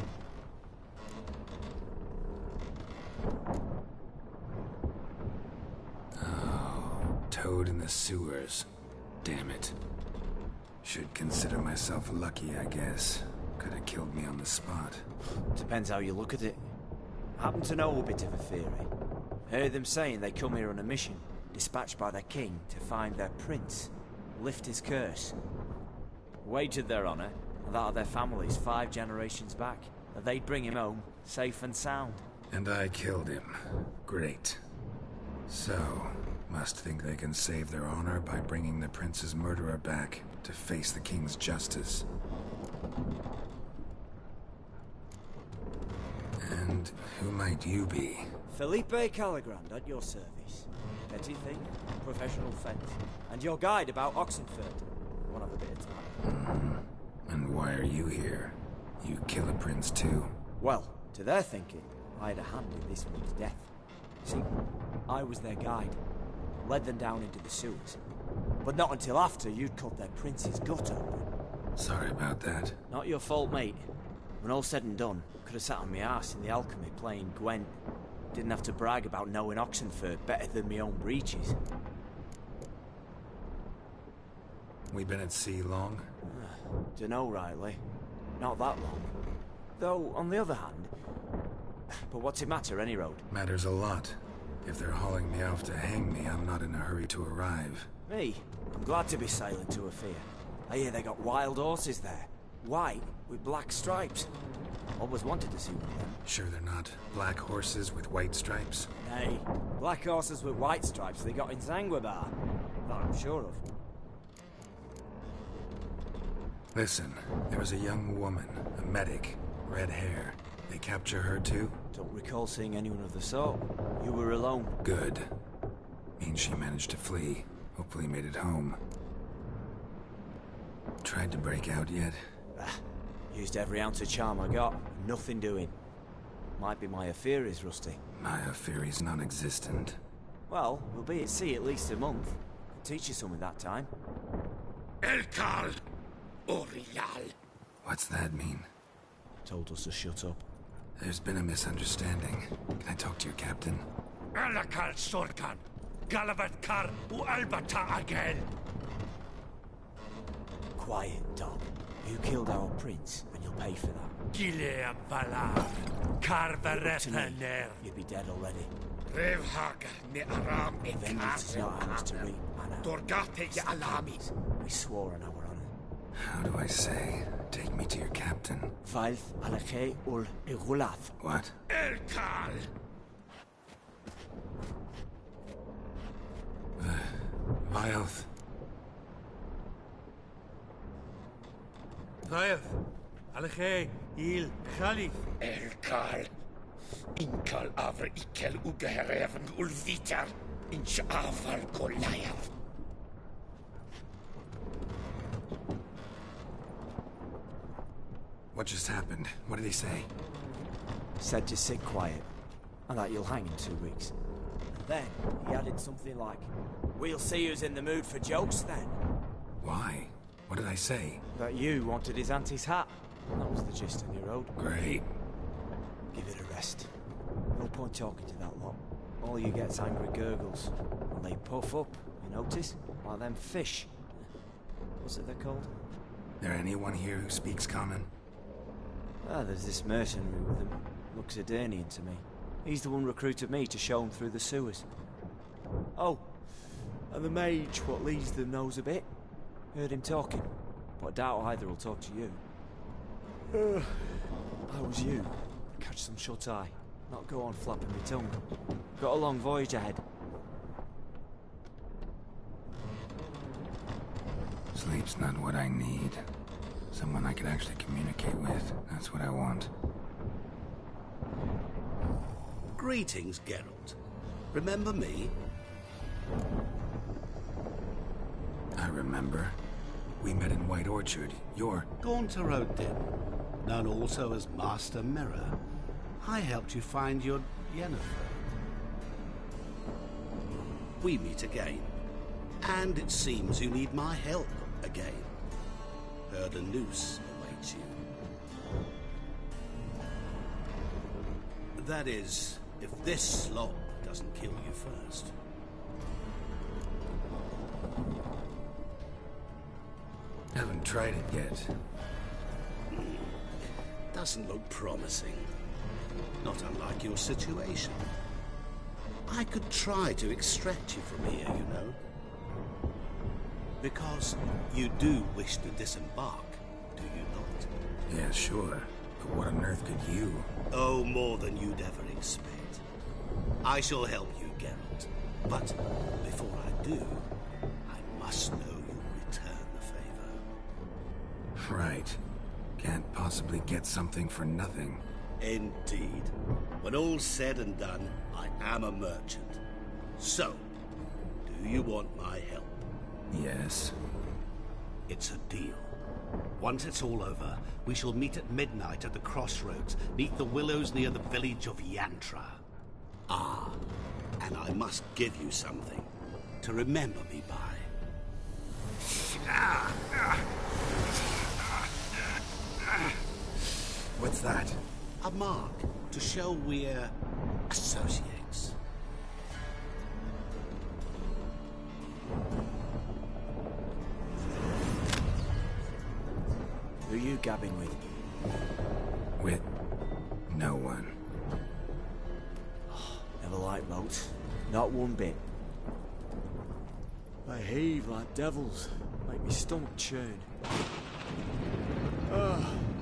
Oh, toad in the sewers. Damn it. Should consider myself lucky, I guess. Could have killed me on the spot. Depends how you look at it. Happen to know a bit of a theory. Heard them saying they come here on a mission, dispatched by their king to find their prince, lift his curse. Wagered their honour, and that of their families 5 generations back, that they'd bring him home, safe and sound. And I killed him. Great. So, must think they can save their honor by bringing the prince's murderer back to face the king's justice. And who might you be? Felipe Calagrand at your service. Petty thing, professional fence, and your guide about Oxenford. Won't have a bit of time. And why are you here? You kill a prince too? Well, to their thinking, I had a hand in this one's death. See, I was their guide, led them down into the sewers. But not until after you'd cut their prince's gut open. Sorry about that. Not your fault, mate. When all said and done, could have sat on my arse in the alchemy playing Gwent. Didn't have to brag about knowing Oxenford better than my own breeches. We been at sea long? Dunno rightly. Not that long. Though, on the other hand... But what's it matter, any road? Matters a lot. If they're hauling me off to hang me, I'm not in a hurry to arrive. Me? I'm glad to be sailing to Afir. I hear they got wild horses there. White, with black stripes. Always wanted to see one of them. Sure they're not black horses with white stripes? Nay, black horses with white stripes they got in Zanguebar. That I'm sure of. Listen, there was a young woman, a medic, red hair. They capture her too? Don't recall seeing anyone of the sort. You were alone. Good. Means she managed to flee. Hopefully made it home. Tried to break out yet? Used every ounce of charm I got. Nothing doing. Might be my Afiri's rusty. My Afiri's non-existent. Well, we'll be at sea at least a month. Teach you something that time. Elkal! Orial! What's that mean? Told us to shut up. There's been a misunderstanding. Can I talk to your captain? Alakal Sorkan! Galavat Kar u Albata again! Quiet, dog. You killed our prince, and you'll pay for that. Gileam Valar! Carverethener! You'd be dead already. Revhag ne Aram e Vengeance is not ours to reap, Anna. Dorgate ya Alamis! We swore on our honor. How do I say? Take me to your captain. Valth Alache ul Igulath. What? Elkal! Vilth. Vilth. Alache il Khalif. Elkal. Inkal avr ikel ugehereven ulvitar. Inch aval Goliath. What just happened? What did he say? Said to sit quiet, and that you'll hang in 2 weeks. And then he added something like, "We'll see who's in the mood for jokes then." Why? What did I say? That you wanted his auntie's hat. That was the gist of your road. Great. Give it a rest. No point talking to that lot. All you get's angry gurgles. And they puff up, you notice? Like them fish. What's it they're called? There anyone here who speaks common? Ah, there's this mercenary with him. Looks Edirnian to me. He's the one recruited me to show him through the sewers. Oh, and the mage what leads them knows a bit. Heard him talking, but I doubt either will talk to you. How was you? Catch some shut-eye. Not go on flapping my tongue. Got a long voyage ahead. Sleep's not what I need. Someone I could actually communicate with. That's what I want. Greetings, Geralt. Remember me? I remember. We met in White Orchard. You're... Gaunter Odin, known also as Master Mirror. I helped you find your Yennefer. We meet again. And it seems you need my help again. Heard a noose awaits you. That is, if this slop doesn't kill you first. Haven't tried it yet. Doesn't look promising. Not unlike your situation. I could try to extract you from here, you know. Because you do wish to disembark, do you not? Yeah, sure. But what on earth could you? Oh, more than you'd ever expect. I shall help you, Geralt. But before I do, I must know you'll return the favor. Right. Can't possibly get something for nothing. Indeed. When all's said and done, I am a merchant. So, do you want my help? Yes. It's a deal. Once it's all over, we shall meet at midnight at the crossroads, neath the willows near the village of Yantra. Ah, and I must give you something to remember me by. What's that? A mark to show we're associates. Who are you gabbing with? With no one. Never liked boats. Not one bit. They heave like devils. Make me stomach churn.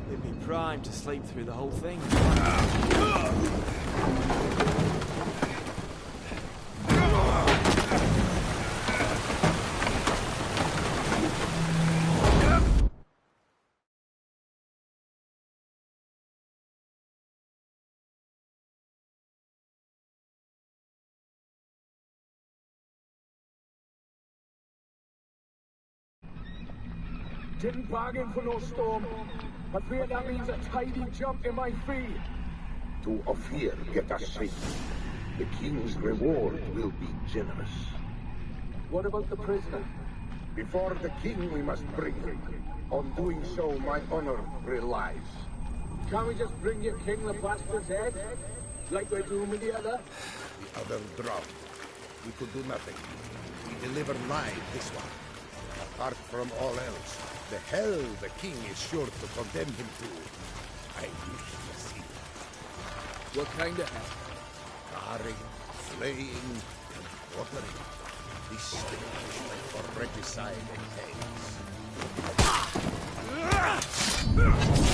They'd be primed to sleep through the whole thing. Didn't bargain for no storm. I fear that means a tidy jump in my fee. To Ophir, get us safe. The king's reward will be generous. What about the prisoner? Before the king we must bring him. On doing so, my honor relies. Can't we just bring your king the bastard's head? Like we're doing with the other? The other drowned. We could do nothing. We deliver live this one. Apart from all else, the hell the king is sure to condemn him to, I wish to see. What kind of hell? Carring, flaying, and quartering. This stage like for regicide and hangings.